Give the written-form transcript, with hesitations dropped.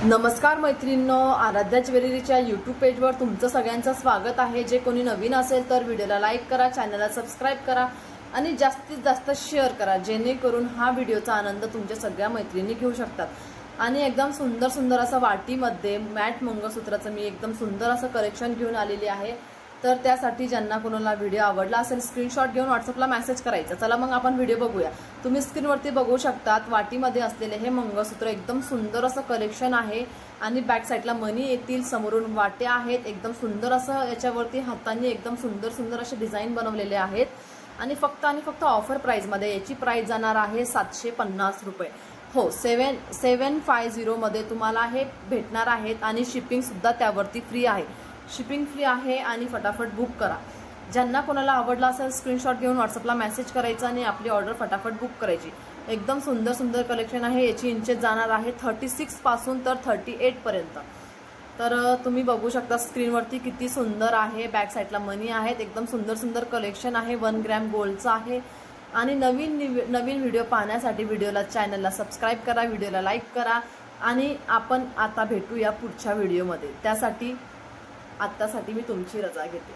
नमस्कार मैत्रिणींनो, आराध्या ज्वेलरीच्या यूट्यूब पेजवर तुमचं सगळ्यांचं स्वागत आहे। जे कोणी नवीन असेल तर व्हिडिओला लाईक करा, चॅनलला सबस्क्राइब करा आणि जास्तीत जास्त शेअर करा, जेणेकरून हा व्हिडिओचा आनंद तुमच्या सगळ्या मैत्रिणी घेऊ शकतात। आणि एकदम सुंदर सुंदर असं वाटीमध्ये मॅट मंगळसूत्राचं मी एकदम सुंदर असं कलेक्शन घेऊन आलेली आहे। तर त्यासाठी ज्यांना कोणाला व्हिडिओ आवडला असेल स्क्रीनशॉट घेऊन व्हॉट्सअपला मेसेज करायचा। चला मग आपण व्हिडिओ बघूया। तुम्ही स्क्रीनवरती बघू शकतात वाटीमध्ये असलेले हे मंगळसूत्र एकदम सुंदर असं कलेक्शन आहे आणि बॅक साइडला मनी येतील, समोरून वाटे आहेत। एकदम सुंदर असं याच्यावरती हातांनी एकदम सुंदर सुंदर असे डिझाइन बनवलेले आहेत आणि फक्त ऑफर प्राइस मध्ये याची प्राइस जाणार आहे 750 रुपये। हो, 750 मध्ये तुम्हाला हे भेटणार आहेत आणि शिपिंग सुद्धा त्यावरती फ्री आहे। शिपिंग फ्री आहे आणि फटाफट बुक करा। ज्यांना कोणाला आवडला असेल स्क्रीनशॉट घेऊन व्हॉट्सअपला मेसेज करायचा आणि आपली ऑर्डर फटाफट बुक करायची। एकदम सुंदर सुंदर कलेक्शन आहे। याची इंचेस जाणार आहे 36 पासून तर 38 पर्यंत। तर तुम्ही बघू शकता स्क्रीनवरती किती सुंदर आहे। बॅक साइडला मनी आहेत। एकदम सुंदर सुंदर कलेक्शन आहे। 1 ग्रॅम गोल्डचं आहे। आणि नवीन व्हिडिओ पाहण्यासाठी व्हिडिओला चॅनलला सबस्क्राइब करा, व्हिडिओला लाईक करा आणि आपण आता भेटूया पुढच्या व्हिडिओमध्ये। त्यासाठी आत्तासाठी मी तुमची रजा घेते।